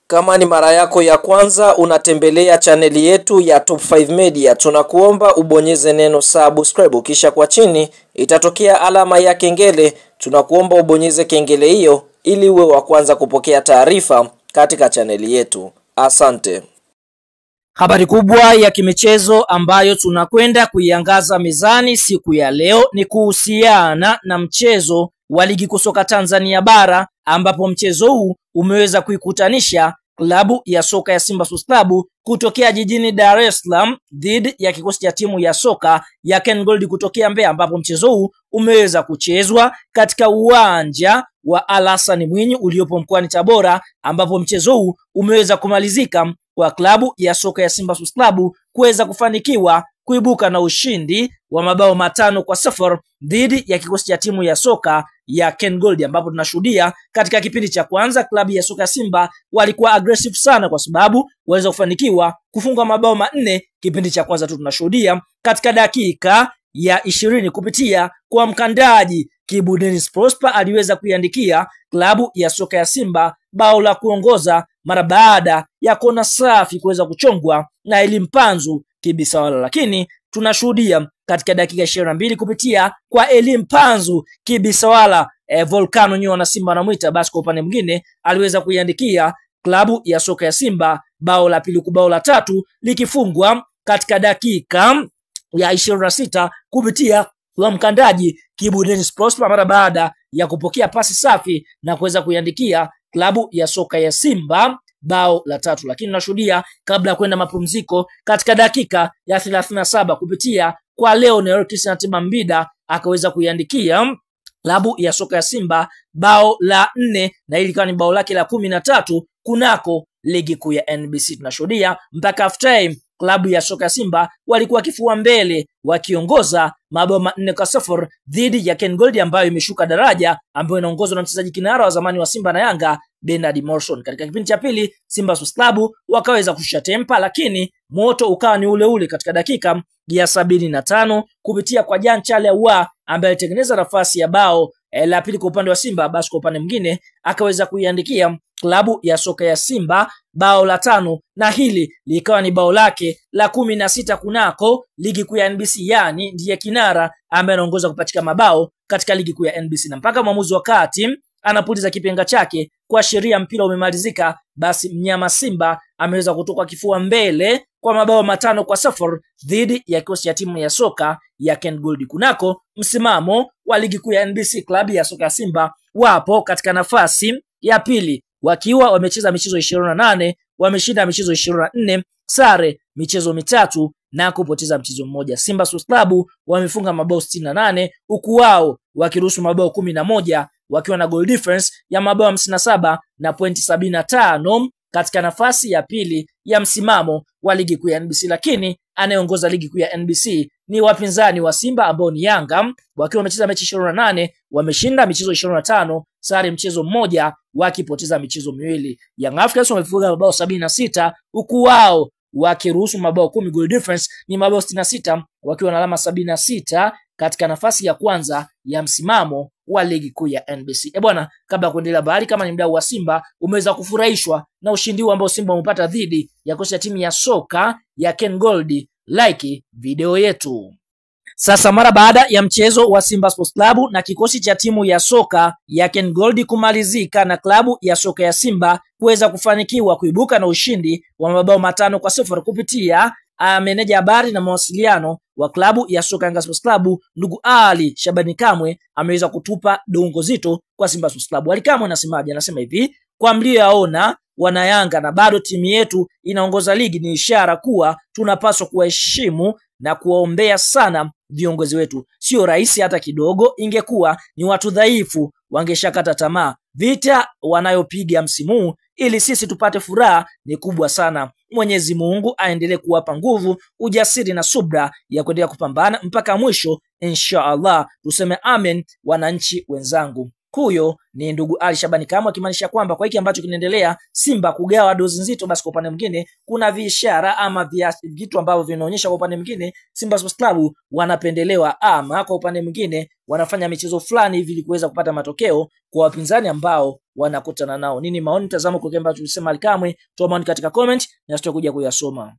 Kama ni mara yako ya kwanza unatembelea chaneli yetu ya Top 5 Media, tunakuomba ubonyeze neno subscribe, kisha kwa chini itatokea alama ya kengele. Tunakuomba ubonyeze kengele hiyo ili uwe wa kwanza kupokea taarifa katika chaneli yetu. Asante. Habari kubwa ya kimichezo ambayo tunakwenda kuiangaza mezani siku ya leo ni kuhusiana na mchezo wa ligi kuu soka Tanzania bara, ambapo mchezo huu umeweza kuikutanisha klabu ya soka ya Simba Sports Club kutokea jijini Dar es Salaam dhidi ya kikosi cha timu ya soka ya Ken Gold kutokea Mbeya, ambapo mchezo huu umeweza kuchezwa katika uwanja wa Al Hassan Mwinyi uliopo mkoani Tabora, ambapo mchezo huu umeweza kumalizika kwa klabu ya soka ya Simba Sports Club kuweza kufanikiwa kuibuka na ushindi wa mabao 5-0 dhidi ya kikosi cha timu ya soka ya Ken Gold, ambapo tunashuhudia katika kipindi cha kwanza klabu ya soka ya Simba walikuwa aggressive sana, kwa sababu waweza kufanikiwa kufunga mabao 4 kipindi cha kwanza tu. Tunashuhudia katika dakika ya 20 kupitia kwa mkandaji Kibu Dennis Prosper aliweza kuiandikia klabu ya soka ya Simba bao la kuongoza mara baada ya kona safi kuweza kuchongwa na Elimpanzu Kibisawala, lakini tunashuhudia katika dakika 22 kupitia kwa Elimpanzu Kibisawala Volcano nyo na Simba anamuita, basi kwa upande mwingine aliweza kuiandikia klabu ya soka ya Simba bao la pili, bao la tatu likifungwa katika dakika ya 26 kupitia kwa mkandaji Kibu Dennis Prosper mara baada ya kupokea pasi safi na kuweza kuiandikia klabu ya soka ya Simba bao la tatu. Lakini tunashuhudia kabla ya kwenda mapumziko katika dakika ya 37 kupitia kwa Leonel Christian Mbida akaweza kuiandikia klabu ya soka ya Simba bao la 4, na hili ni bao lake la 13 kunako ligi kuu ya NBC. Tunashuhudia mpaka half time klabu ya soka ya Simba walikuwa kifua mbele wakiongoza mabao 4-0 dhidi ya Ken Gold ambayo imeshuka daraja, ambayo inaongozwa na mchezaji kinara wa zamani wa Simba na Yanga Bernard Morrison. Katika kipindi cha pili Simba Sports Club wakaweza kushusha tempa, lakini moto ukawa ni ule ule katika dakika ya 75 kupitia kwa Jean Charles Ahoua ambaye alitengeneza nafasi ya bao la pili kwa upande wa Simba, basi kwa upande mwingine akaweza kuiandikia klabu ya soka ya Simba bao la 5, na hili likawa ni bao lake la 16 kunako ligi kuu ya NBC, yani ndiye kinara ambaye anaongoza kupatika mabao katika ligi kuu ya NBC. Na mpaka mwamuzi wakati anapuliza kipenga chake kwa sheria mpira umemalizika, basi mnyama Simba ameweza kutoka kifua mbele kwa mabao 5-0 dhidi ya kikosi cha timu ya soka ya Ken Gold. Kunako msimamo wa ligi kuu ya NBC, klabu ya soka ya Simba wapo katika nafasi ya pili wakiwa wamecheza michezo 28, wameshinda michezo 24, sare michezo 3 na kupoteza mchezo mmoja. Simba Sports Club wamefunga mabao 68 huku wao wakiruhusu mabao 11 wakiwa na goal difference ya mabao 57 na pointi 75 katika nafasi ya pili ya msimamo wa ligi kuu ya NBC. Lakini anayeongoza ligi kuu ya NBC ni wapinzani wa Simba ambao ni Yanga, wakiwa wamecheza mechi 28, wameshinda michezo 25, sare mchezo mmoja, wakipoteza michezo miwili. Young Africans wamefunga mabao 76 huku wao wakiruhusu mabao 10, goal difference ni mabao 66, wakiwa na alama 76 katika nafasi ya kwanza ya msimamo wa ligi kuu ya NBC. Bwana, kabla kuendelea habari, kama ni mdau wa Simba umeweza kufurahishwa na ushindi ambao Simba umepata dhidi ya kocha ya timu ya soka ya Ken Gold, like video yetu. Sasa mara baada ya mchezo wa Simba Sports Club na kikosi cha timu ya soka ya Ken Gold kumalizika na klabu ya soka ya Simba kuweza kufanikiwa kuibuka na ushindi wa mabao 5-0 kupitia meneja habari na mawasiliano wa klabu ya soka Yanga Sports Club ndugu Ali Shabani Kamwe ameweza kutupa dongo zito kwa Simba Sports Club. Ali Kamwe anasemaje? Anasema hivi: kwa mlioyaona wana Yanga na bado timu yetu inaongoza ligi, ni ishara kuwa tunapaswa kuwaheshimu na kuwaombea sana viongozi wetu. Sio rahisi hata kidogo, ingekuwa ni watu dhaifu wangeshakata tamaa. Vita wanayopiga msimu ili sisi tupate furaha ni kubwa sana. Mwenyezi Mungu aendelee kuwapa nguvu, ujasiri na subra ya kuendelea kupambana mpaka mwisho, inshallah. Tuseme amen wananchi wenzangu. Huyo ni ndugu Ali Shabani Kamwe, akimaanisha kwamba kwa hiki ambacho kinaendelea Simba kugawa dozi nzito, basi kwa upande mwingine kuna viishara ama vitu ambavyo vinaonyesha kwa upande mwingine Simba Sports Club wanapendelewa, ama kwa upande mwingine wanafanya michezo fulani hivi ili kuweza kupata matokeo kwa wapinzani ambao wanakutana nao. Nini maoni, tazama kwa kile ambacho tulisema Alikamwe, toa maoni katika comment na tutakuja kuyasoma.